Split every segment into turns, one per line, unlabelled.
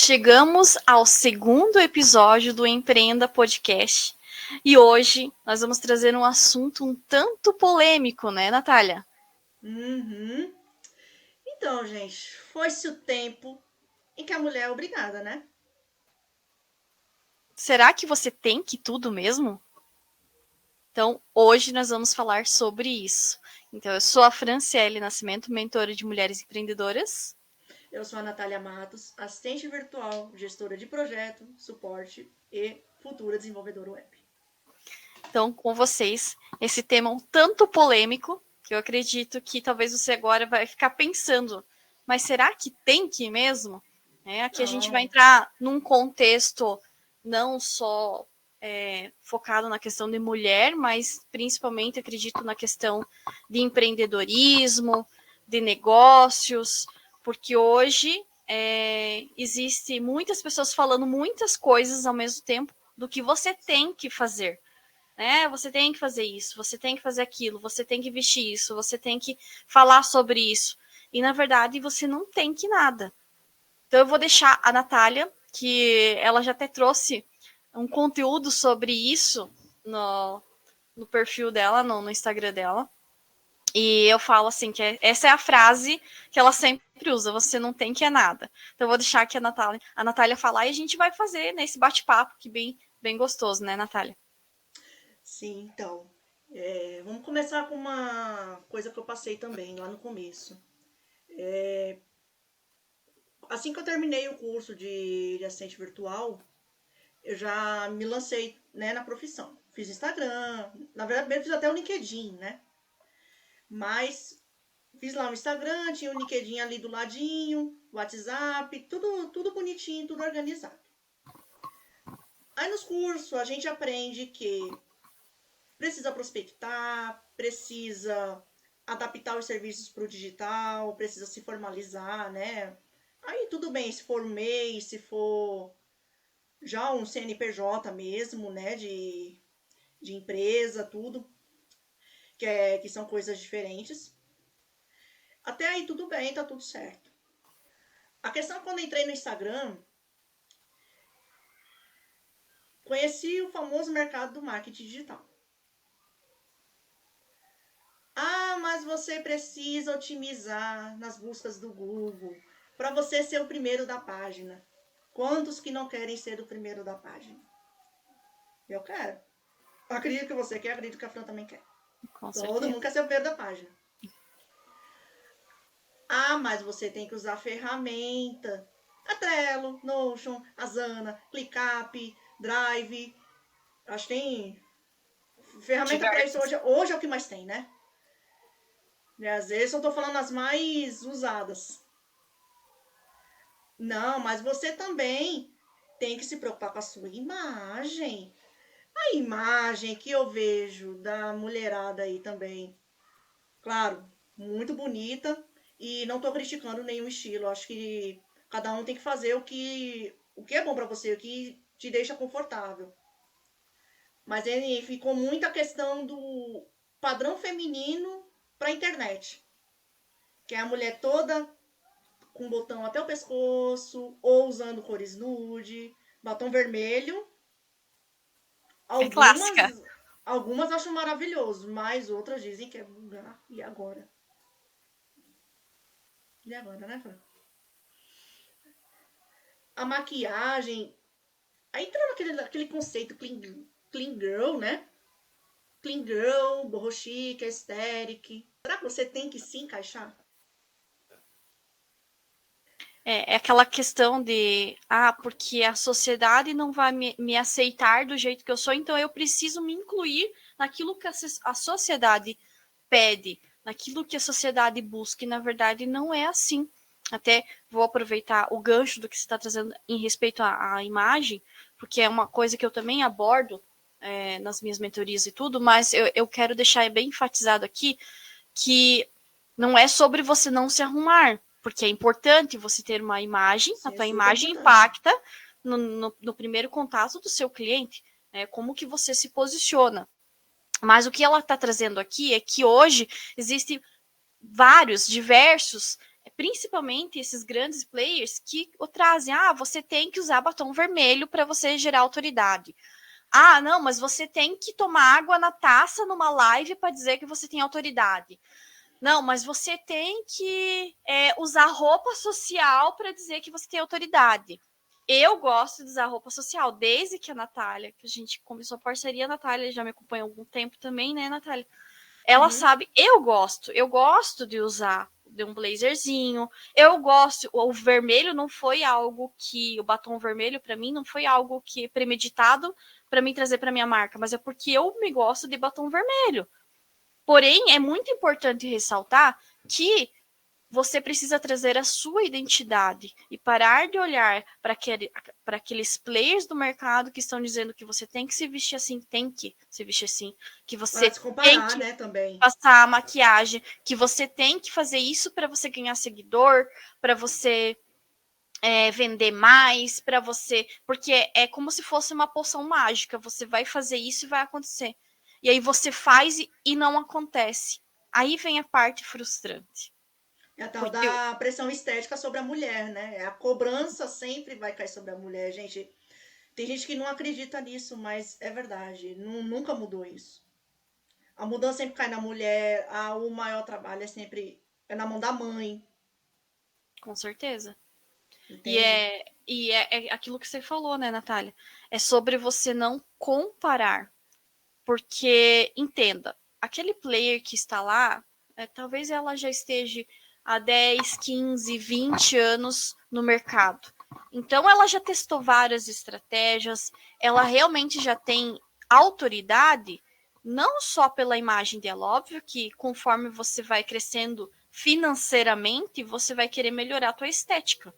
Chegamos ao segundo episódio do Empreenda Podcast e hoje nós vamos trazer um assunto um tanto polêmico, né, Natália?
Uhum. Então, gente, foi-se o tempo em que a mulher é obrigada, né?
Será que você tem que tudo mesmo? Então, hoje nós vamos falar sobre isso. Então, eu sou a Franciele Nascimento, mentora de mulheres empreendedoras.
Eu sou a Natália Matos, assistente virtual, gestora de projeto, suporte e futura desenvolvedora web.
Então, com vocês, esse tema um tanto polêmico, que eu acredito que talvez você agora vai ficar pensando, mas será que tem que mesmo? Aqui a gente vai
Não.
entrar num contexto não só focado na questão de mulher, mas principalmente, acredito, na questão de empreendedorismo, de negócios, porque hoje existe muitas pessoas falando muitas coisas ao mesmo tempo do que você tem que fazer. Você tem que fazer isso, você tem que fazer aquilo, você tem que vestir isso, você tem que falar sobre isso. E, na verdade, você não tem que nada. Então, eu vou deixar a Natália, que ela já até trouxe um conteúdo sobre isso no perfil dela, no Instagram dela. E eu falo assim, que essa é a frase que ela sempre usa, você não tem que é nada. Então, eu vou deixar aqui a Natália falar e a gente vai fazer nesse bate-papo, que bem gostoso, né, Natália?
Sim, então. Vamos começar com uma coisa que eu passei também lá no começo. Assim que eu terminei o curso de assistente virtual, eu já me lancei, né, na profissão. Fiz Instagram, na verdade, eu fiz até o LinkedIn, né? Mas fiz lá o Instagram, tinha o LinkedIn ali do ladinho, WhatsApp, tudo bonitinho, tudo organizado. Aí nos cursos a gente aprende que precisa prospectar, precisa adaptar os serviços para o digital, precisa se formalizar, né? Aí tudo bem, se for MEI, se for já um CNPJ mesmo, né? De empresa, tudo, que são coisas diferentes. Até aí tudo bem, tá tudo certo. A questão é quando eu entrei no Instagram, conheci o famoso mercado do marketing digital. Ah, mas você precisa otimizar nas buscas do Google para você ser o primeiro da página. Quantos que não querem ser o primeiro da página? Eu quero. Acredito que você quer, acredito que a Fran também quer.
Com
Todo
certeza.
mundo quer ser o primeiro da página. Ah, mas você tem que usar ferramenta. A Trello, Notion, Asana, ClickUp, Drive. Acho que tem ferramenta para isso
Diversas.
hoje é o que mais tem, né? E às vezes eu tô falando as mais usadas. Não, mas você também tem que se preocupar com a sua imagem. A imagem que eu vejo da mulherada aí também, claro, muito bonita e não tô criticando nenhum estilo. Acho que cada um tem que fazer o que é bom para você, o que te deixa confortável. Mas ele ficou muito a questão do padrão feminino para a internet, que é a mulher toda com botão até o pescoço, ou usando cores nude, batom vermelho.
É clássica.
Algumas, algumas acham maravilhoso, mas outras dizem que é vulgar. E agora? E agora, né, Fran? A maquiagem. Aí entra naquele conceito clean girl, né? Clean girl, borro chique, aesthetic. Será que você tem que se encaixar?
É aquela questão de, porque a sociedade não vai me aceitar do jeito que eu sou, então eu preciso me incluir naquilo que a sociedade pede, naquilo que a sociedade busca, e na verdade não é assim. Até vou aproveitar o gancho do que você está trazendo em respeito à imagem, porque é uma coisa que eu também abordo nas minhas mentorias e tudo, mas eu quero deixar bem enfatizado aqui que não é sobre você não se arrumar, porque é importante você ter uma imagem, a
Sim, é
tua
super
imagem
importante.
impacta no primeiro contato do seu cliente, né, como que você se posiciona. Mas o que ela está trazendo aqui é que hoje existem diversos principalmente esses grandes players que o trazem, você tem que usar batom vermelho para você gerar autoridade. Não, mas você tem que tomar água na taça numa live para dizer que você tem autoridade. Não, mas você tem que usar roupa social para dizer que você tem autoridade. Eu gosto de usar roupa social, desde que a Natália, que a gente começou a parceria, a Natália já me acompanha há algum tempo também, né, Natália? Ela sabe, eu gosto de usar de um blazerzinho, eu gosto, o vermelho não foi algo que, o batom vermelho para mim não foi algo que premeditado para mim trazer para minha marca, mas é porque eu me gosto de batom vermelho. Porém, é muito importante ressaltar que você precisa trazer a sua identidade e parar de olhar para aqueles players do mercado que estão dizendo que você tem que se vestir assim, tem que se vestir assim, que você
se comparar,
tem que
né, também.
passar a maquiagem, que você tem que fazer isso para você ganhar seguidor, para você vender mais, para você, porque é como se fosse uma poção mágica, você vai fazer isso e vai acontecer. E aí você faz e não acontece. Aí vem a parte frustrante.
É a tal
Porque
da pressão estética sobre a mulher, né? A cobrança sempre vai cair sobre a mulher, gente. Tem gente que não acredita nisso, mas é verdade. Nunca mudou isso. A mudança sempre cai na mulher, o maior trabalho é na mão da mãe.
Com certeza.
Entende?
É aquilo que você falou, né, Natália? É sobre você não comparar. Porque, entenda, aquele player que está lá, talvez ela já esteja há 10, 15, 20 anos no mercado. Então, ela já testou várias estratégias, ela realmente já tem autoridade, não só pela imagem dela, óbvio que conforme você vai crescendo financeiramente, você vai querer melhorar a tua estética.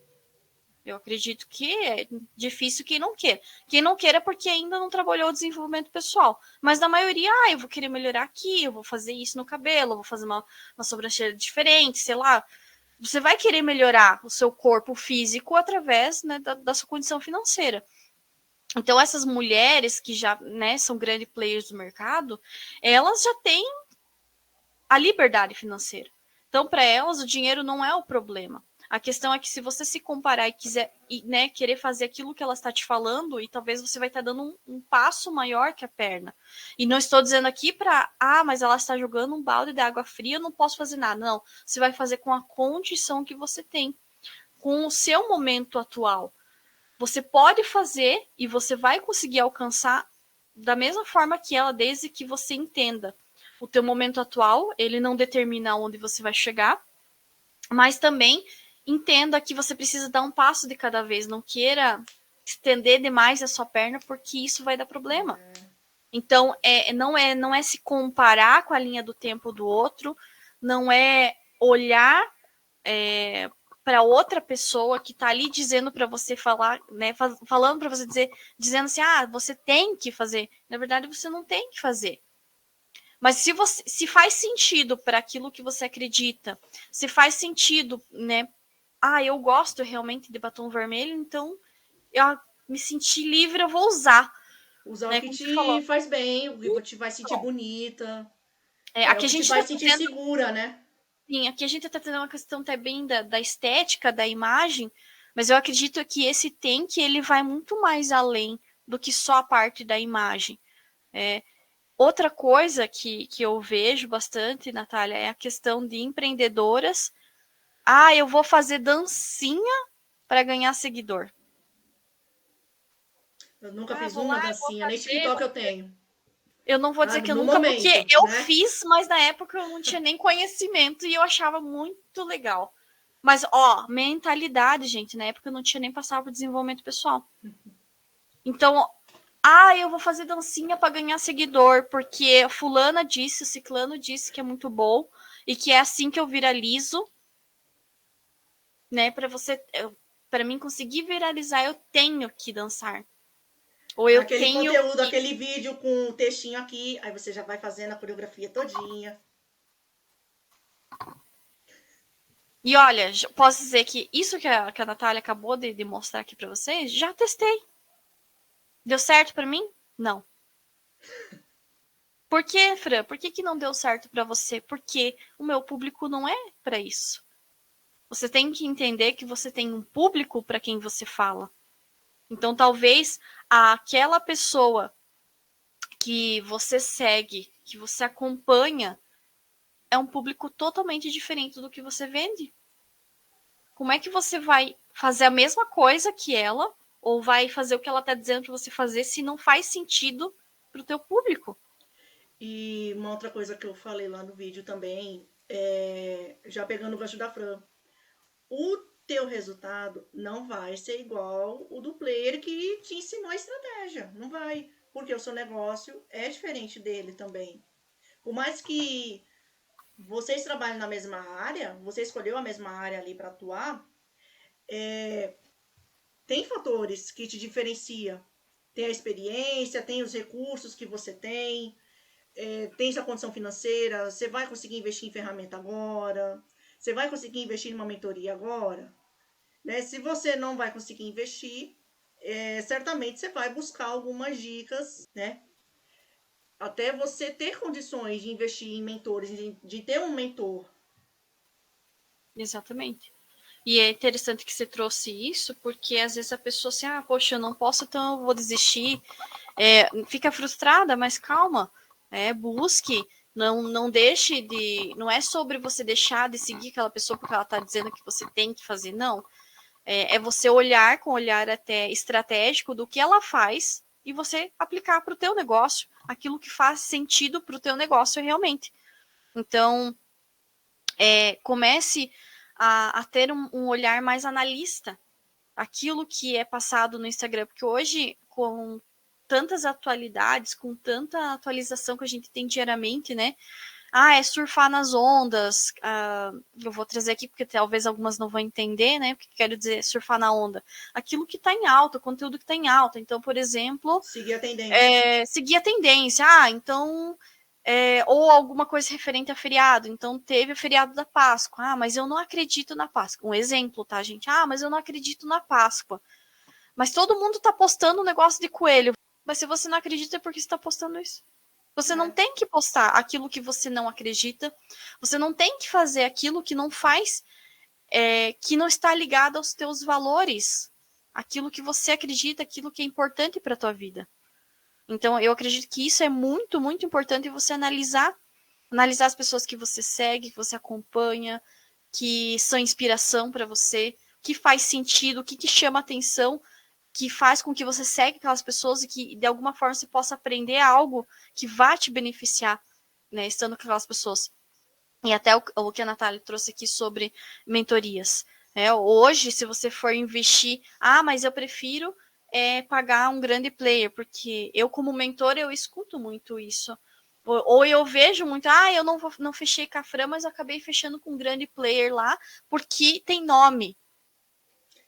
Eu acredito que é difícil quem não queira. Quem não queira é porque ainda não trabalhou o desenvolvimento pessoal. Mas na maioria, eu vou querer melhorar aqui, eu vou fazer isso no cabelo, eu vou fazer uma sobrancelha diferente, sei lá. Você vai querer melhorar o seu corpo físico através, né, da sua condição financeira. Então, essas mulheres que já, né, são grandes players do mercado, elas já têm a liberdade financeira. Então, para elas, o dinheiro não é o problema. A questão é que se você se comparar e quiser, né, querer fazer aquilo que ela está te falando, e talvez você vai estar dando um passo maior que a perna. E não estou dizendo aqui para, mas ela está jogando um balde de água fria, eu não posso fazer nada. Não, você vai fazer com a condição que você tem, com o seu momento atual. Você pode fazer e você vai conseguir alcançar da mesma forma que ela, desde que você entenda o teu momento atual, ele não determina onde você vai chegar, mas também entenda que você precisa dar um passo de cada vez, não queira estender demais a sua perna, porque isso vai dar problema. Então, não é se comparar com a linha do tempo do outro, não é olhar para outra pessoa que está ali dizendo para você falar, né, falando para você dizer, dizendo assim, você tem que fazer. Na verdade, você não tem que fazer. Mas se faz sentido para aquilo que você acredita, se faz sentido, né? Eu gosto realmente de batom vermelho, então eu me senti livre, eu vou usar.
Usar o
Né?
que
Como você falou.
te faz bem, o que te vai sentir bonita. O
Aqui a
que te
gente
vai
está
sentir
trazendo.
segura, né?
Sim, aqui a gente está tendo uma questão também da estética, da imagem, mas eu acredito que esse que ele vai muito mais além do que só a parte da imagem. Outra coisa que eu vejo bastante, Natália, é a questão de empreendedoras. Eu vou fazer dancinha para ganhar seguidor.
Eu nunca fiz
Vou lá,
uma
eu vou
dancinha, nem
fazer.
TikTok eu tenho.
Eu não vou dizer que eu
No
nunca, porque
momento,
eu
né?
fiz, mas na época eu não tinha nem conhecimento e eu achava muito legal. Mas, mentalidade, gente, na época eu não tinha nem passado por desenvolvimento pessoal. Então, eu vou fazer dancinha para ganhar seguidor, porque fulana disse, o ciclano disse que é muito bom e que é assim que eu viralizo, né? Para mim conseguir viralizar, eu tenho que dançar. Ou eu
Aquele
tenho
conteúdo,
que...
aquele vídeo com o textinho aqui, aí você já vai fazendo a coreografia todinha.
E olha, posso dizer que isso que a Natália acabou de mostrar aqui para vocês, já testei. Deu certo para mim? Não. Por que, Fran? Por que não deu certo para você? Porque o meu público não é para isso. Você tem que entender que você tem um público para quem você fala. Então, talvez aquela pessoa que você segue, que você acompanha, é um público totalmente diferente do que você vende. Como é que você vai fazer a mesma coisa que ela, ou vai fazer o que ela está dizendo para você fazer, se não faz sentido para o teu público?
E uma outra coisa que eu falei lá no vídeo também, já pegando o gancho da Fran, o teu resultado não vai ser igual o do player que te ensinou a estratégia. Não vai, porque o seu negócio é diferente dele também. Por mais que vocês trabalhem na mesma área, você escolheu a mesma área ali para atuar, tem fatores que te diferencia. Tem a experiência, tem os recursos que você tem, tem sua condição financeira, você vai conseguir investir em ferramenta agora, você vai conseguir investir em uma mentoria agora. Né? Se você não vai conseguir investir, certamente você vai buscar algumas dicas, né? Até você ter condições de investir em mentores, de ter um mentor.
Exatamente. E é interessante que você trouxe isso, porque às vezes a pessoa assim, poxa, eu não posso, então eu vou desistir. Fica frustrada, mas calma, busque, não deixe de. Não é sobre você deixar de seguir aquela pessoa porque ela está dizendo que você tem que fazer, não. É você olhar com um olhar até estratégico do que ela faz e você aplicar para o teu negócio aquilo que faz sentido para o teu negócio realmente. Então, comece a ter um olhar mais analista aquilo que é passado no Instagram, porque hoje, com tantas atualidades, com tanta atualização que a gente tem diariamente, né? É surfar nas ondas. Eu vou trazer aqui porque talvez algumas não vão entender, né? Porque quero dizer surfar na onda. Aquilo que está em alta, o conteúdo que está em alta. Então, por exemplo,
seguir a tendência.
Seguir a tendência. Então, ou alguma coisa referente a feriado. Então, teve o feriado da Páscoa. Mas eu não acredito na Páscoa. Um exemplo, tá, gente? Mas eu não acredito na Páscoa. Mas todo mundo está postando um negócio de coelho. Mas se você não acredita, é porque você está postando isso. Você não tem que postar aquilo que você não acredita. Você não tem que fazer aquilo que não faz, que não está ligado aos teus valores. Aquilo que você acredita, aquilo que é importante para a tua vida. Então, eu acredito que isso é muito, muito importante você analisar as pessoas que você segue, que você acompanha, que são inspiração para você, que faz sentido, o que te chama atenção, que faz com que você segue aquelas pessoas e que, de alguma forma, você possa aprender algo que vá te beneficiar, né, estando com aquelas pessoas. E até o que a Natália trouxe aqui sobre mentorias. Hoje, se você for investir, mas eu prefiro pagar um grande player, porque eu, como mentor, eu escuto muito isso. Ou eu vejo muito, eu não fechei com a Fran, mas eu acabei fechando com um grande player lá, porque tem nome.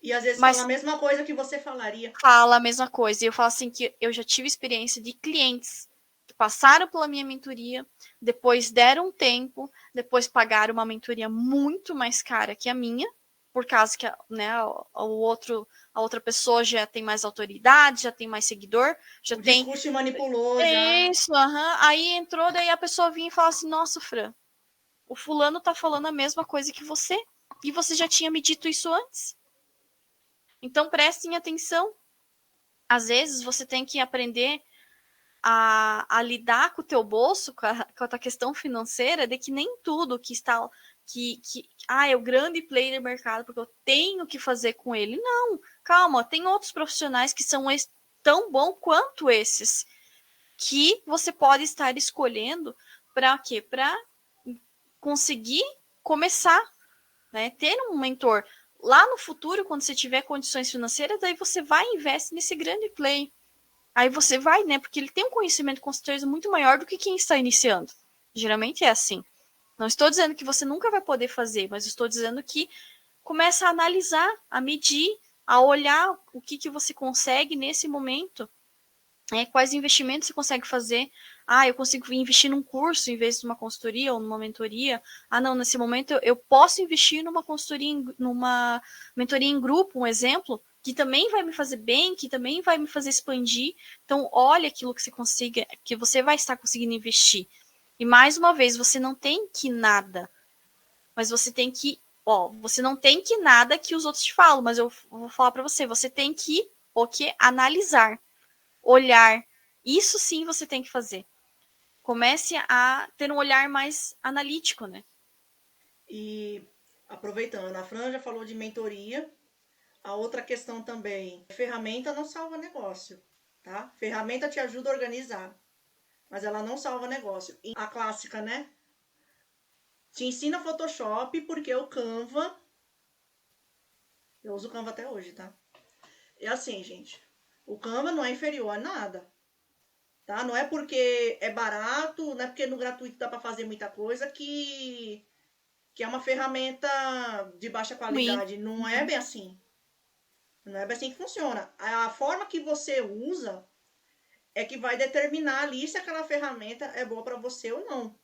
E às vezes
Mas
fala a mesma coisa que você falaria.
fala a mesma coisa. E eu falo assim que eu já tive experiência de clientes que passaram pela minha mentoria, depois deram um tempo, depois pagaram uma mentoria muito mais cara que a minha, por causa que, né, a outra pessoa já tem mais autoridade, já tem mais seguidor, já
O
tem.
discurso te manipulou já.
Isso, Aí entrou, daí a pessoa vinha e falava assim: Nossa, Fran, o fulano tá falando a mesma coisa que você, e você já tinha me dito isso antes. Então prestem atenção. Às vezes você tem que aprender a lidar com o teu bolso, com a tua questão financeira, de que nem tudo que está é o grande player do mercado, porque eu tenho que fazer com ele. Não, calma, tem outros profissionais que são tão bom quanto esses, que você pode estar escolhendo para quê? Para conseguir começar, né? Ter um mentor. Lá no futuro, quando você tiver condições financeiras, daí você vai e investe nesse grande play. Aí você vai, né? Porque ele tem um conhecimento com certeza muito maior do que quem está iniciando. Geralmente é assim. Não estou dizendo que você nunca vai poder fazer, mas estou dizendo que começa a analisar, a medir, a olhar o que você consegue nesse momento. Quais investimentos você consegue fazer? Eu consigo investir num curso em vez de uma consultoria ou numa mentoria. Não, nesse momento eu posso investir numa consultoria, numa mentoria em grupo, um exemplo, que também vai me fazer bem, que também vai me fazer expandir. Então, olha aquilo que você consiga, que você vai estar conseguindo investir. E mais uma vez, você não tem que nada, mas você tem que ó, você não tem que nada que os outros te falam, mas eu vou falar para você, você tem que o que analisar, olhar. Isso sim você tem que fazer. Comece a ter um olhar mais analítico, né?
E aproveitando, a Fran já falou de mentoria. A outra questão também, ferramenta não salva negócio, tá? Ferramenta te ajuda a organizar, mas ela não salva negócio. E a clássica, né? Te ensina Photoshop porque o Canva, eu uso o Canva até hoje, tá? É assim, gente, o Canva não é inferior a nada, tá? Não é porque é barato, não é porque no gratuito dá para fazer muita coisa que é uma ferramenta de baixa
Ruim.
qualidade. Não é
Uhum.
bem assim. Não é bem assim que funciona. A forma que você usa é que vai determinar ali se aquela ferramenta é boa para você ou não.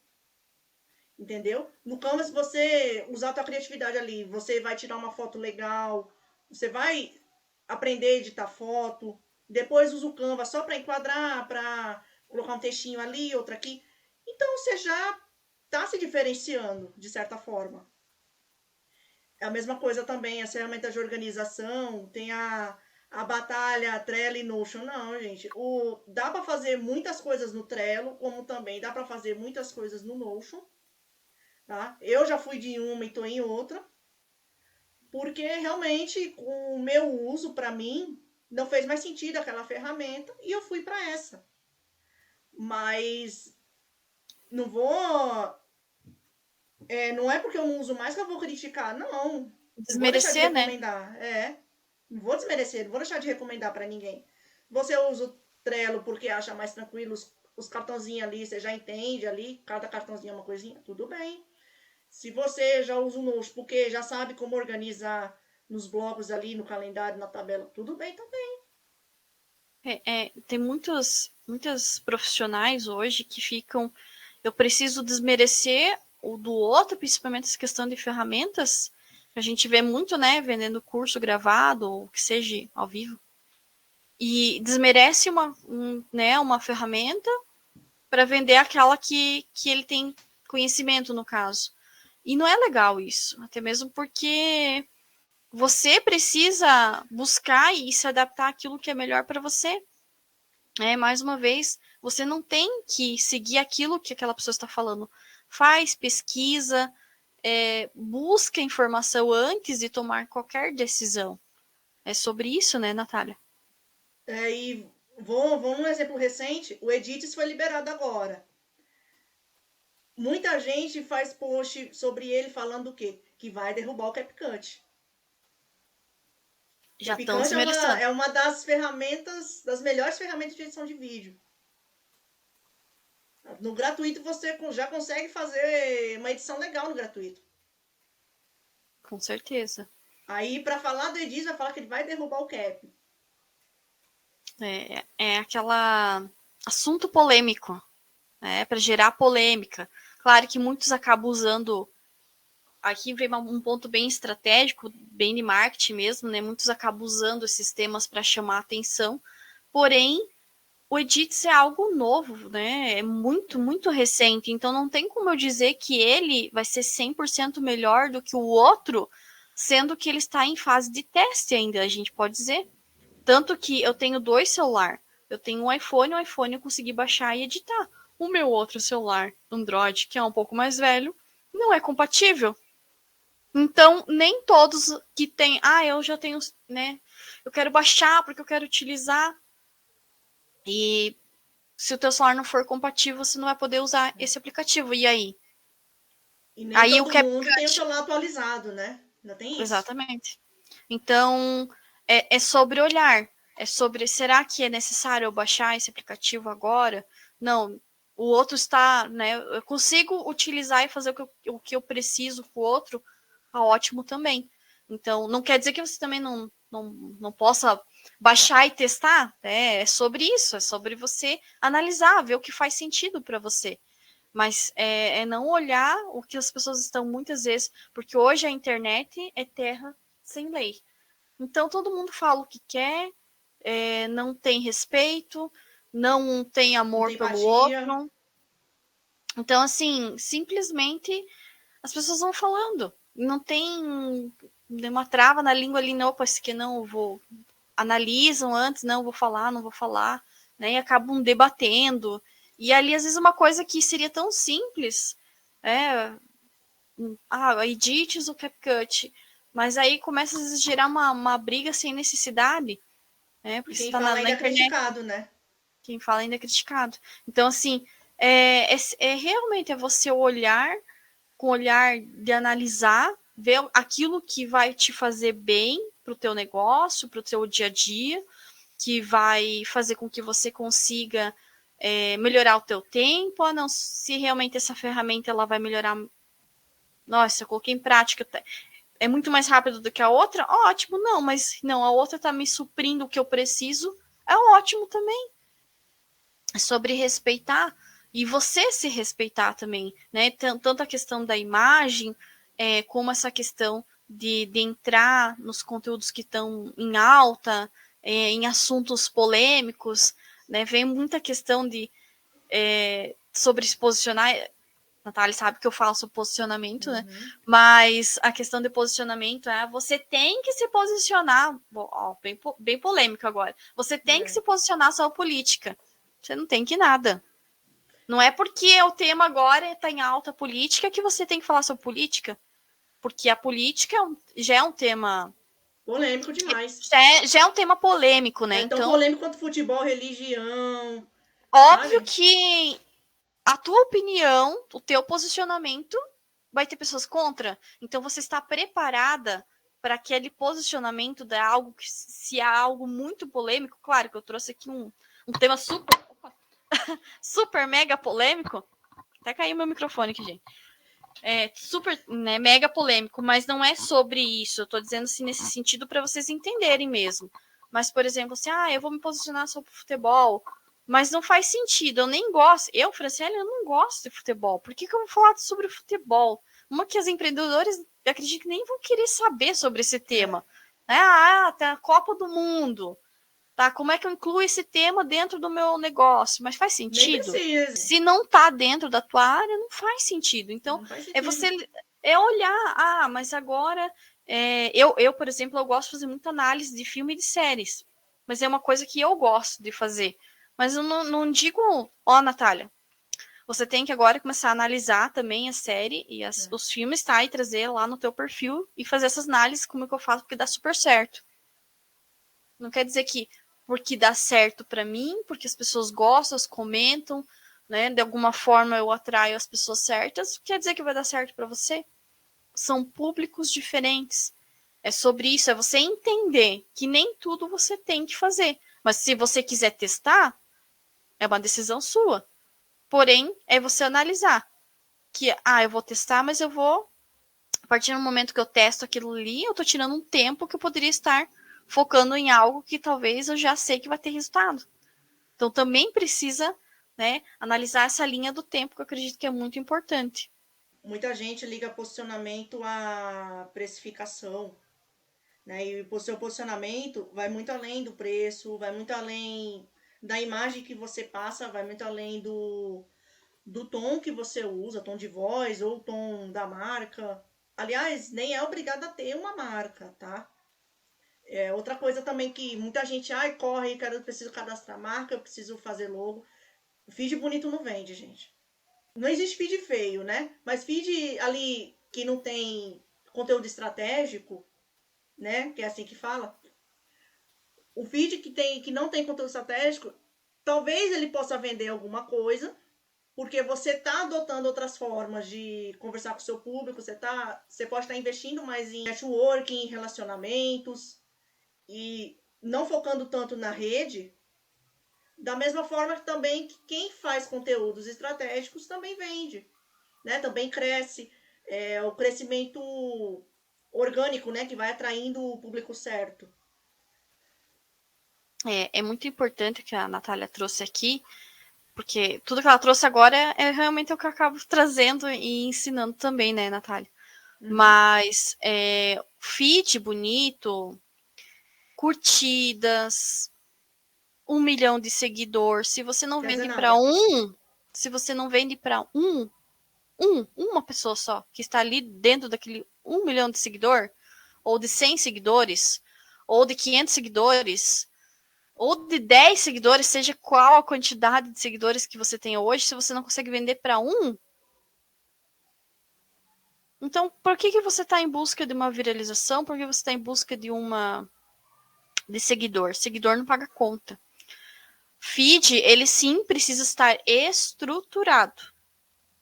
Entendeu? No Canva, se você usar a tua criatividade ali, você vai tirar uma foto legal, você vai aprender a editar foto, depois usa o Canva só para enquadrar, para colocar um textinho ali, outro aqui. Então você já está se diferenciando, de certa forma. É a mesma coisa também, as ferramentas de organização, tem a batalha, Trello e Notion. Não, gente, dá para fazer muitas coisas no Trello, como também dá para fazer muitas coisas no Notion, tá? Eu já fui de uma e tô em outra, porque realmente com o meu uso para mim não fez mais sentido aquela ferramenta e eu fui para essa. Mas não vou, não é porque eu não uso mais que eu vou criticar, não. Não vou deixar de
Desmerecer, né?
recomendar, não vou desmerecer, não vou deixar de recomendar para ninguém. Você usa o Trello porque acha mais tranquilo os cartãozinhos ali, você já entende ali, cada cartãozinho é uma coisinha, tudo bem. Se você já usa o Notion porque já sabe como organizar nos blocos ali, no calendário, na tabela, tudo bem também.
Tem muitos profissionais hoje que ficam. Eu preciso desmerecer o do outro, principalmente essa questão de ferramentas. A gente vê muito, né, vendendo curso gravado, ou que seja ao vivo. E desmerece uma ferramenta para vender aquela que ele tem conhecimento, no caso. E não é legal isso, até mesmo porque você precisa buscar e se adaptar àquilo que é melhor para você. Mais uma vez, você não tem que seguir aquilo que aquela pessoa está falando. Faz pesquisa, busca informação antes de tomar qualquer decisão. É sobre isso, né, Natália?
E vou num exemplo recente, o Edits foi liberado agora. Muita gente faz post sobre ele falando o quê? Que vai derrubar o CapCut. O
Já estão
CapCut
desmerecendo.
é uma das ferramentas, das melhores ferramentas de edição de vídeo. No gratuito você já consegue fazer uma edição legal no gratuito.
Com certeza.
Aí, para falar do Edis, vai falar que ele vai derrubar o Cap.
É aquela assunto polêmico, né, para gerar polêmica. Claro que muitos acabam usando. Aqui vem um ponto bem estratégico, bem de marketing mesmo, né? Muitos acabam usando esses temas para chamar atenção. Porém, o Edits é algo novo, né? É muito, muito recente. Então não tem como eu dizer que ele vai ser 100% melhor do que o outro, sendo que ele está em fase de teste ainda, a gente pode dizer. Tanto que eu tenho dois celulares. Eu tenho um iPhone, o iPhone eu consegui baixar e editar. O meu outro celular, Android, que é um pouco mais velho, não é compatível. Então, nem todos que tem, eu já tenho, né? Eu quero baixar porque eu quero utilizar. E se o teu celular não for compatível, você não vai poder usar esse aplicativo. E aí?
E nem
Aí o
todo mundo tem o
CapCut.
celular atualizado, né? Ainda tem isso.
Exatamente. Então, é sobre olhar. É sobre, será que é necessário eu baixar esse aplicativo agora? Não, o outro está, né? Eu consigo utilizar e fazer o que eu preciso com o outro, tá ótimo também. Então, não quer dizer que você também não possa baixar e testar. É sobre isso, é sobre você analisar, ver o que faz sentido para você. Mas é não olhar o que as pessoas estão muitas vezes, porque hoje a internet é terra sem lei. Então todo mundo fala o que quer, não tem respeito, não tem
Não
amor
tem
pelo
empatia.
outro. Então, assim, simplesmente as pessoas vão falando. não tem uma trava na língua ali, não, pois que não, eu vou, analisam antes, não, vou falar, não vou falar, né, e acabam debatendo, e ali, às vezes, uma coisa que seria tão simples, edits o CapCut, mas aí começa a gerar uma briga sem necessidade, né,
E
porque você
quem
está
fala
na
ainda é
internet,
criticado, né?
quem fala ainda é criticado. Então, assim, realmente você olhar com olhar de analisar, ver aquilo que vai te fazer bem para o teu negócio, para o teu dia a dia, que vai fazer com que você consiga melhorar o teu tempo, ou não, se realmente essa ferramenta ela vai melhorar. Nossa, eu coloquei em prática, é muito mais rápido do que a outra, ótimo, não, mas não, a outra está me suprindo o que eu preciso, é ótimo também. É sobre respeitar e você se respeitar também, né? Tanto a questão da imagem, como essa questão de entrar nos conteúdos que estão em alta, em assuntos polêmicos, né? Vem muita questão sobre se posicionar. Natália sabe que eu falo sobre posicionamento, né? Mas a questão de posicionamento é você tem que se posicionar. Ó, bem polêmico agora. Você tem que se posicionar sobre política. Você não tem que nada. Não é porque o tema agora está em alta política que você tem que falar sobre política. Porque a política já é um tema.
Polêmico demais.
Já é um tema polêmico, né?
É tão
Então,
polêmico quanto futebol, religião,
óbvio
sabe?
que a tua opinião, o teu posicionamento, vai ter pessoas contra. Então, você está preparada para aquele posicionamento de algo que, se há algo muito polêmico, claro que eu trouxe aqui um tema super mega polêmico. Até caiu meu microfone aqui, gente. Super, né, mega polêmico, mas não é sobre isso. Eu tô dizendo assim nesse sentido para vocês entenderem mesmo. Mas, por exemplo, assim, eu vou me posicionar sobre futebol, mas não faz sentido, eu nem gosto. Eu, Franciele, eu não gosto de futebol. Por que eu vou falar sobre futebol? Uma que as empreendedoras, eu acredito que nem vão querer saber sobre esse tema. Tem a Copa do Mundo. Tá, como é que eu incluo esse tema dentro do meu negócio? Mas faz
Nem
sentido?
precisa.
Se não tá dentro da tua área, não faz sentido. Então,
Não faz
é
sentido.
você olhar, mas agora eu, por exemplo, eu gosto de fazer muita análise de filme e de séries. Mas é uma coisa que eu gosto de fazer. Mas eu não digo, Natália, você tem que agora começar a analisar também a série e os filmes, tá? E trazer lá no teu perfil e fazer essas análises como é que eu faço, porque dá super certo. Não quer dizer que porque dá certo para mim, porque as pessoas gostam, as comentam, né? De alguma forma eu atraio as pessoas certas, quer dizer que vai dar certo para você? São públicos diferentes. É sobre isso, é você entender que nem tudo você tem que fazer. Mas se você quiser testar, é uma decisão sua. Porém, é você analisar que, eu vou testar, mas eu vou, a partir do momento que eu testo aquilo ali, eu tô tirando um tempo que eu poderia estar focando em algo que talvez eu já sei que vai ter resultado. Então também precisa, né, analisar essa linha do tempo, que eu acredito que é muito importante.
Muita gente liga posicionamento à precificação, né? E o seu posicionamento vai muito além do preço, vai muito além da imagem que você passa, vai muito além do tom que você usa, tom de voz ou tom da marca. Aliás, nem é obrigado a ter uma marca, tá? Outra coisa também que muita gente, corre, eu preciso cadastrar marca, eu preciso fazer logo. Feed bonito não vende, gente. Não existe feed feio, né? Mas feed ali que não tem conteúdo estratégico, né? Que é assim que fala. O feed que não tem conteúdo estratégico, talvez ele possa vender alguma coisa, porque você está adotando outras formas de conversar com o seu público, você pode estar investindo mais em networking, em relacionamentos e não focando tanto na rede. Da mesma forma que também que quem faz conteúdos estratégicos também vende, né? Também cresce. O crescimento orgânico, né? Que vai atraindo o público certo.
É muito importante o que a Natália trouxe aqui, porque tudo que ela trouxe agora é realmente o que eu acabo trazendo e ensinando também, né, Natália? Mas feed bonito, curtidas, 1 milhão de seguidores, se você não
Quer dizer
vende para
nada.
se você não vende para uma pessoa só, que está ali dentro daquele 1 milhão de seguidor, ou de 100 seguidores, ou de 500 seguidores, ou de 10 seguidores, seja qual a quantidade de seguidores que você tem hoje, se você não consegue vender para um, então por que você está em busca de uma viralização? Por que você está em busca de seguidor? Seguidor não paga conta. Feed, ele sim precisa estar estruturado.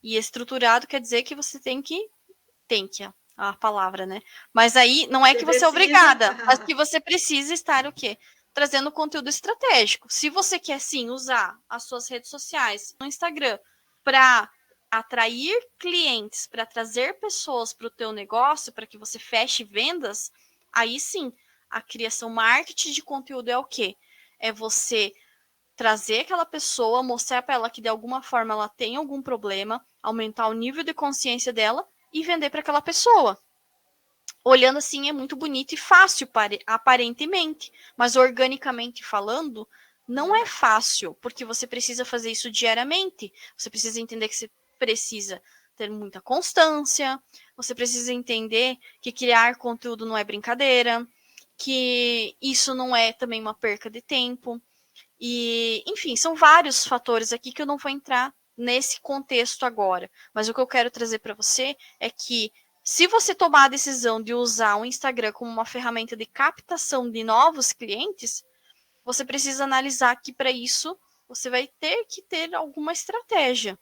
E estruturado quer dizer que você tem que a palavra, né? Mas aí não é que você é obrigada, mas que você precisa estar o quê? Trazendo conteúdo estratégico. Se você quer sim usar as suas redes sociais, no Instagram, para atrair clientes, para trazer pessoas para o teu negócio, para que você feche vendas, aí sim, a criação marketing de conteúdo é o quê? É você trazer aquela pessoa, mostrar para ela que de alguma forma ela tem algum problema, aumentar o nível de consciência dela e vender para aquela pessoa. Olhando assim é muito bonito e fácil, aparentemente, mas organicamente falando, não é fácil, porque você precisa fazer isso diariamente. Você precisa entender que você precisa ter muita constância, você precisa entender que criar conteúdo não é brincadeira, que isso não é também uma perca de tempo. E, enfim, são vários fatores aqui que eu não vou entrar nesse contexto agora. Mas o que eu quero trazer para você é que se você tomar a decisão de usar o Instagram como uma ferramenta de captação de novos clientes, você precisa analisar que para isso você vai ter que ter alguma estratégia.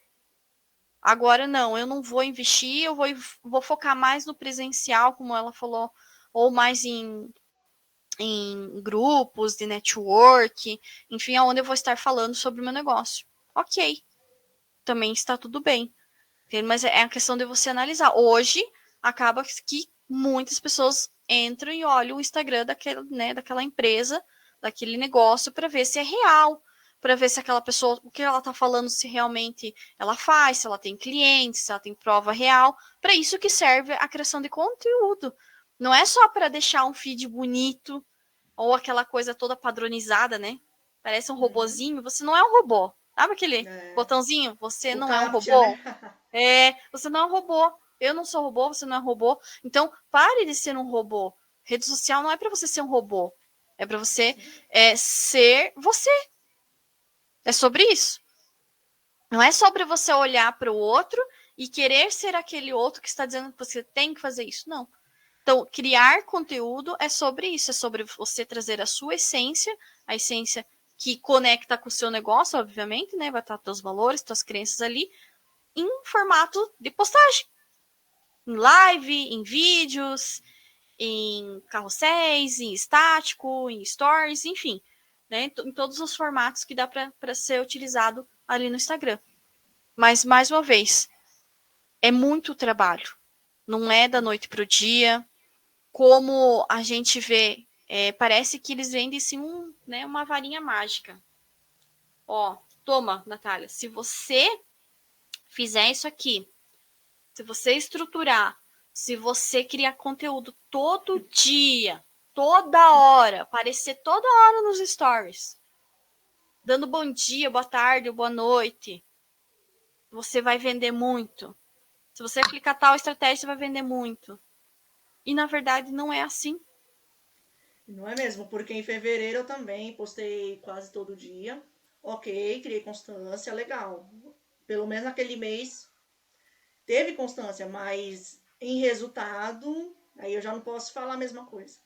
Agora não, eu não vou investir, eu vou focar mais no presencial, como ela falou, ou mais em grupos de network, enfim, aonde eu vou estar falando sobre o meu negócio. Ok, também está tudo bem. Mas é a questão de você analisar. Hoje, acaba que muitas pessoas entram e olham o Instagram daquela empresa, daquele negócio, para ver se é real, para ver se aquela pessoa, o que ela está falando, se realmente ela faz, se ela tem clientes, se ela tem prova real. Para isso que serve a criação de conteúdo. Não é só para deixar um feed bonito, ou aquela coisa toda padronizada, né? Parece um robozinho. Você não é um robô. Sabe aquele botãozinho? Você
o
não é um
captcha,
robô.
né?
Você não é um robô. Eu não sou robô, você não é robô. Então, pare de ser um robô. Rede social não é para você ser um robô. É para você ser você. É sobre isso. Não é só para você olhar para o outro e querer ser aquele outro que está dizendo que você tem que fazer isso. Não. Então, criar conteúdo é sobre isso, é sobre você trazer a sua essência, a essência que conecta com o seu negócio, obviamente, né? Vai estar teus valores, tuas crenças ali, em formato de postagem. Em live, em vídeos, em carrosséis, em estático, em stories, enfim. Né? Em todos os formatos que dá para ser utilizado ali no Instagram. Mas, mais uma vez, é muito trabalho. Não é da noite para o dia. Como a gente vê, parece que eles vendem assim uma varinha mágica. Ó, toma, Natália, se você fizer isso aqui, se você estruturar, se você criar conteúdo todo dia, toda hora, aparecer toda hora nos stories, dando bom dia, boa tarde, boa noite, você vai vender muito. Se você aplicar tal estratégia, você vai vender muito. E na verdade não é assim.
Não é mesmo? Porque em fevereiro eu também postei quase todo dia. Ok, criei constância, legal. Pelo menos naquele mês teve constância, mas em resultado, aí eu já não posso falar a mesma coisa.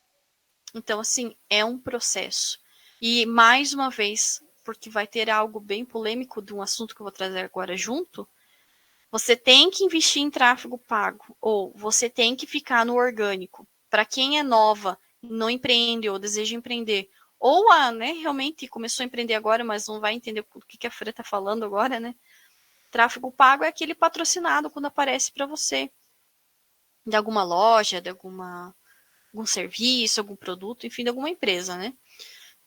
Então, assim, é um processo. E, mais uma vez, porque vai ter algo bem polêmico de um assunto que eu vou trazer agora junto, você tem que investir em tráfego pago, ou você tem que ficar no orgânico. Para quem é nova, não empreende ou deseja empreender, ou realmente começou a empreender agora, mas não vai entender o que a Fran está falando agora, né? Tráfego pago é aquele patrocinado quando aparece para você, de alguma loja, de algum serviço, algum produto, enfim, de alguma empresa, né?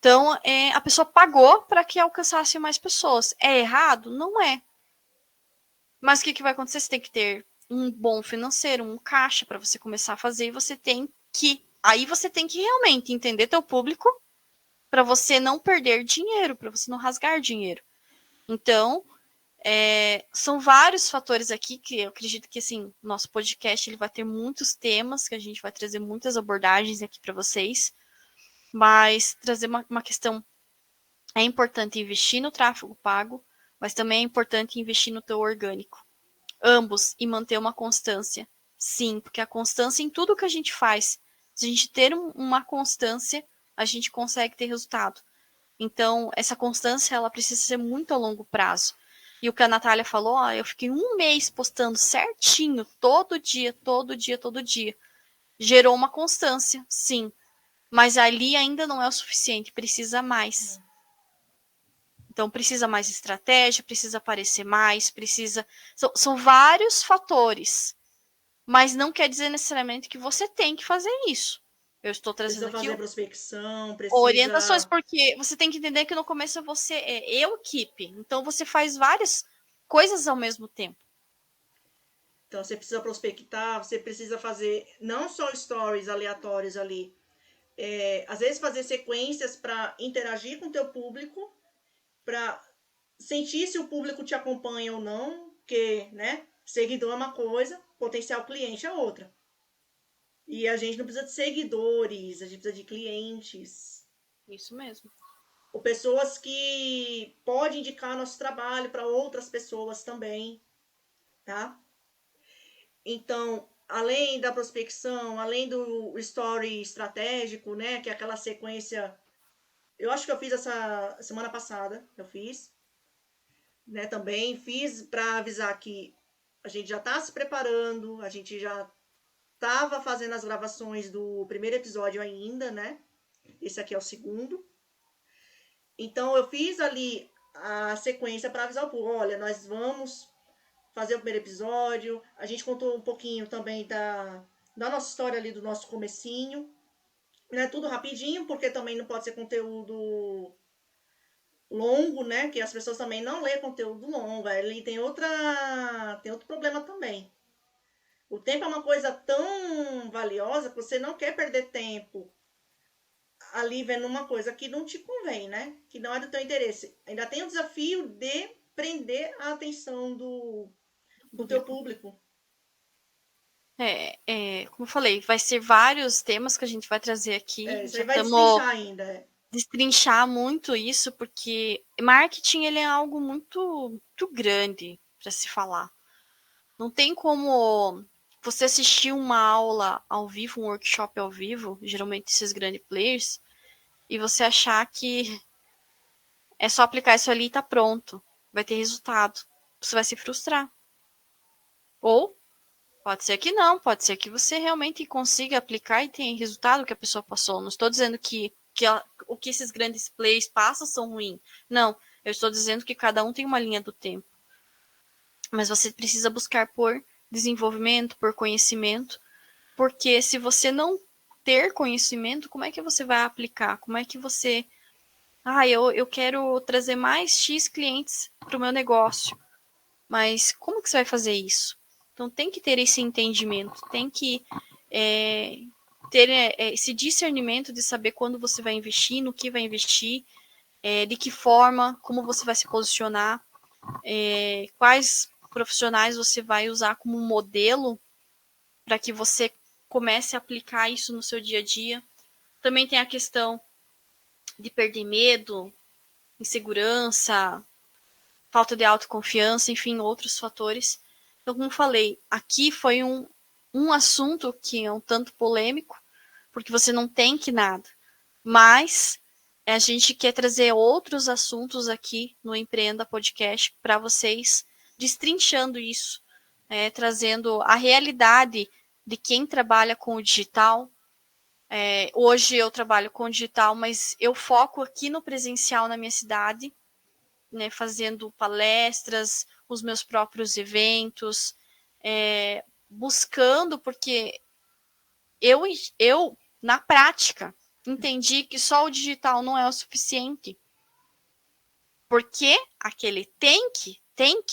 Então, a pessoa pagou para que alcançasse mais pessoas. É errado? Não é. Mas o que vai acontecer? Você tem que ter um bom financeiro, um caixa para você começar a fazer, e você tem que. Aí você tem que realmente entender teu público para você não perder dinheiro, para você não rasgar dinheiro. Então, São vários fatores aqui que eu acredito que, assim, nosso podcast ele vai ter muitos temas, que a gente vai trazer muitas abordagens aqui para vocês, mas trazer uma questão, é importante investir no tráfego pago, mas também é importante investir no teu orgânico. Ambos, e manter uma constância. Sim, porque a constância em tudo que a gente faz, se a gente ter uma constância, a gente consegue ter resultado. Então, essa constância, ela precisa ser muito a longo prazo. E o que a Natália falou, eu fiquei 1 mês postando certinho, todo dia, todo dia, todo dia. Gerou uma constância, sim. Mas ali ainda não é o suficiente, precisa mais. Então, precisa mais estratégia, precisa aparecer mais, precisa... São vários fatores. Mas não quer dizer necessariamente que você tem que fazer isso. Eu estou trazendo
Precisa
aqui
fazer prospecção,
orientações,
precisa...
porque você tem que entender que no começo você é equipe. Então, você faz várias coisas ao mesmo tempo.
Então, você precisa prospectar, você precisa fazer não só stories aleatórios ali, às vezes fazer sequências para interagir com o teu público, para sentir se o público te acompanha ou não, porque, né, seguidor é uma coisa, potencial cliente é outra. E a gente não precisa de seguidores, a gente precisa de clientes.
Isso mesmo.
Ou pessoas que podem indicar nosso trabalho para outras pessoas também, tá? Então, além da prospecção, além do story estratégico, né, que é aquela sequência, eu acho que eu fiz essa semana passada, eu fiz, né, também fiz para avisar que a gente já está se preparando, a gente já estava fazendo as gravações do primeiro episódio ainda, né? Esse aqui é o segundo. Então eu fiz ali a sequência para avisar o público, olha, nós vamos fazer o primeiro episódio. A gente contou um pouquinho também da nossa história ali, do nosso comecinho. Né? Tudo rapidinho, porque também não pode ser conteúdo longo, né? Que as pessoas também não lêem conteúdo longo. Ali tem outro problema também. O tempo é uma coisa tão valiosa que você não quer perder tempo ali vendo uma coisa que não te convém, né? Que não é do teu interesse. Ainda tem o desafio de prender a atenção do teu público.
Como eu falei, vai ser vários temas que a gente vai trazer aqui.
Isso
Já
aí vai
estamos
destrinchar ainda.
destrinchar muito isso, porque marketing ele é algo muito, muito grande para se falar. Não tem como você assistir uma aula ao vivo, um workshop ao vivo, geralmente esses grandes players, e você achar que é só aplicar isso ali e tá pronto. Vai ter resultado. Você vai se frustrar. Ou pode ser que não, pode ser que você realmente consiga aplicar e tenha resultado que a pessoa passou. Não estou dizendo que o que esses grandes plays passam são ruins. Não, eu estou dizendo que cada um tem uma linha do tempo. Mas você precisa buscar por desenvolvimento, por conhecimento, porque se você não ter conhecimento, como é que você vai aplicar? Como é que você... eu quero trazer mais X clientes para o meu negócio. Mas como que você vai fazer isso? Então tem que ter esse entendimento, tem que ter esse discernimento de saber quando você vai investir, no que vai investir, de que forma, como você vai se posicionar, quais profissionais você vai usar como modelo para que você comece a aplicar isso no seu dia a dia. Também tem a questão de perder medo, insegurança, falta de autoconfiança, enfim, outros fatores. Então, como falei, aqui foi um assunto que é um tanto polêmico, porque você não tem que nada. Mas a gente quer trazer outros assuntos aqui no Empreenda Podcast para vocês, destrinchando isso, trazendo a realidade de quem trabalha com o digital. Hoje eu trabalho com o digital, mas eu foco aqui no presencial na minha cidade, né, fazendo palestras, os meus próprios eventos, buscando, porque eu, na prática, entendi que só o digital não é o suficiente. Porque aquele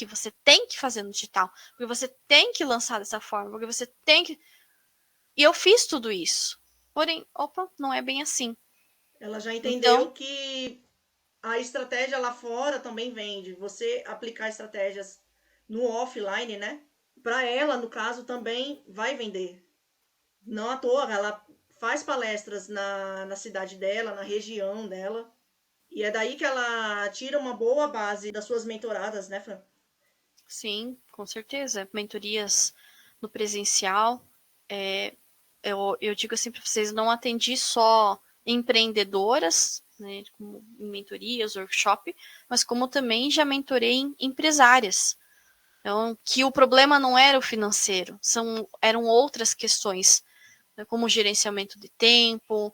você tem que fazer no digital, porque você tem que lançar dessa forma, porque você tem que... E eu fiz tudo isso. Porém, não é bem assim.
Ela já entendeu
Então,
que A estratégia lá fora também vende. Você aplicar estratégias no offline, né? Para ela, no caso, também vai vender. Não à toa, ela faz palestras na cidade dela, na região dela. E é daí que ela tira uma boa base das suas mentoradas, né, Fran?
Sim, com certeza. Mentorias no presencial. Eu digo assim para vocês, não atendi só empreendedoras, né, como em mentorias, workshop, mas como também já mentorei empresárias. Então, que o problema não era o financeiro, eram outras questões, né, como gerenciamento de tempo,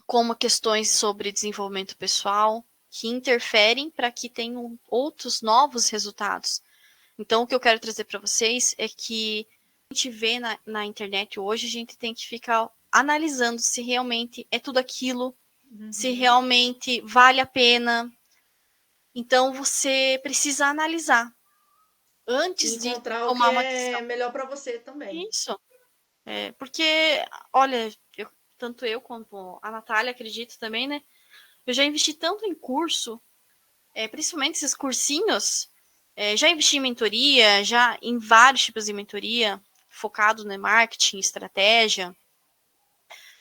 como questões sobre desenvolvimento pessoal, que interferem para que tenham outros novos resultados. Então, o que eu quero trazer para vocês é que a gente vê na internet hoje, a gente tem que ficar analisando se realmente é tudo aquilo, se realmente vale a pena. Então, você precisa analisar
E
antes de
encontrar o que
tomar uma decisão.
é melhor para você também.
Isso. Porque, olha, tanto eu quanto a Natália, acredito também, né? Eu já investi tanto em curso, principalmente esses cursinhos, já investi em mentoria, já em vários tipos de mentoria, focado no marketing, estratégia,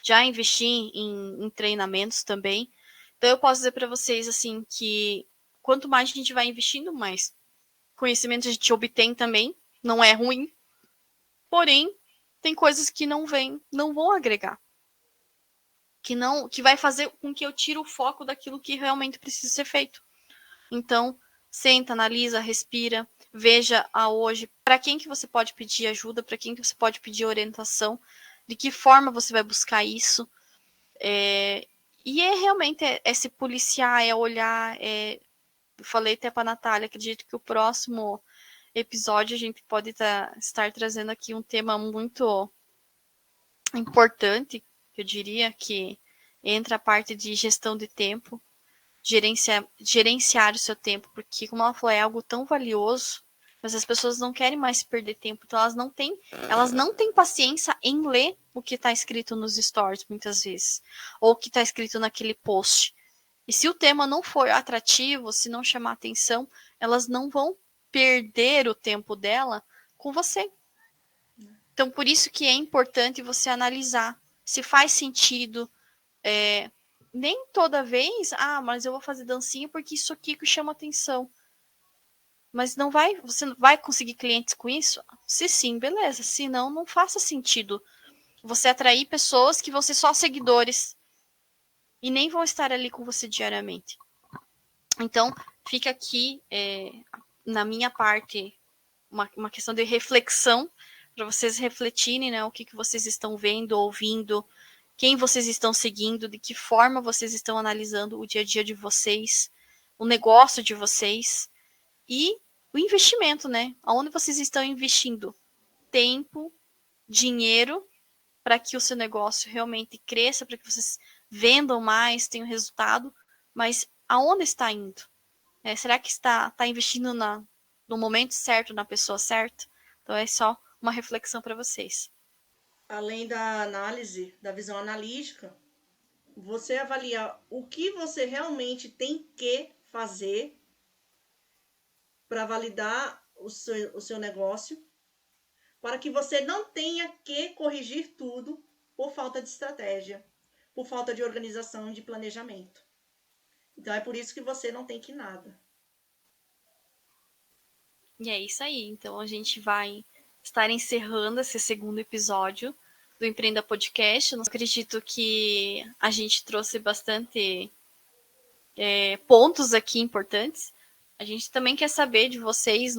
já investi em treinamentos também. Então eu posso dizer para vocês assim que quanto mais a gente vai investindo, mais conhecimento a gente obtém também. Não é ruim, porém tem coisas que não vão agregar, que vai fazer com que eu tire o foco daquilo que realmente precisa ser feito. Então, senta, analisa, respira, veja a hoje para quem que você pode pedir ajuda, para quem que você pode pedir orientação, de que forma você vai buscar isso. E realmente se policiar, é olhar. Eu falei até para a Natália, acredito que o próximo episódio a gente pode estar trazendo aqui um tema muito importante, que eu diria que entra a parte de gestão de tempo, gerenciar o seu tempo, porque, como ela falou, é algo tão valioso, mas as pessoas não querem mais perder tempo, então elas não têm paciência em ler o que está escrito nos stories, muitas vezes, ou o que está escrito naquele post. E se o tema não for atrativo, se não chamar atenção, elas não vão perder o tempo dela com você. Então, por isso que é importante você analisar se faz sentido, nem toda vez, mas eu vou fazer dancinha porque isso aqui que chama atenção. Mas você não vai conseguir clientes com isso? Se sim, beleza. Se não, não faça sentido você atrair pessoas que vão ser só seguidores e nem vão estar ali com você diariamente. Então, fica aqui, na minha parte, uma questão de reflexão, para vocês refletirem, né, o que vocês estão vendo, ouvindo, quem vocês estão seguindo, de que forma vocês estão analisando o dia a dia de vocês, o negócio de vocês e o investimento, né? Aonde vocês estão investindo tempo, dinheiro para que o seu negócio realmente cresça, para que vocês vendam mais, tenham resultado, mas aonde está indo? Será que está investindo no momento certo, na pessoa certa? Então é só uma reflexão para vocês.
Além da análise, da visão analítica, você avaliar o que você realmente tem que fazer para validar o seu negócio, para que você não tenha que corrigir tudo por falta de estratégia, por falta de organização, de planejamento. Então é por isso que você não tem que nada.
E é isso aí. Então a gente vai estar encerrando esse segundo episódio do Empreenda Podcast. Eu acredito que a gente trouxe bastante pontos aqui importantes. A gente também quer saber de vocês,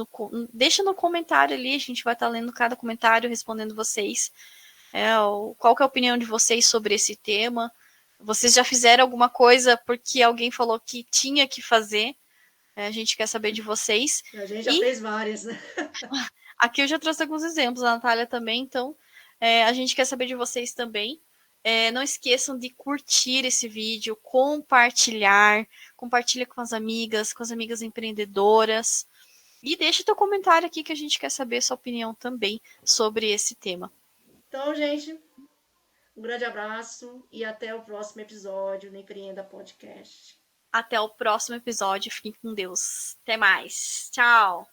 deixa no comentário ali, a gente vai estar lendo cada comentário, respondendo vocês. Qual que é a opinião de vocês sobre esse tema? Vocês já fizeram alguma coisa porque alguém falou que tinha que fazer? A gente quer saber de vocês.
A gente já fez várias, né?
Aqui eu já trouxe alguns exemplos, a Natália também, então a gente quer saber de vocês também. Não esqueçam de curtir esse vídeo, compartilha com as amigas empreendedoras. E deixa teu comentário aqui que a gente quer saber sua opinião também sobre esse tema.
Então, gente, Um grande abraço e até o próximo episódio do Empreenda Podcast.
Até o próximo episódio. Fiquem com Deus. Até mais. Tchau.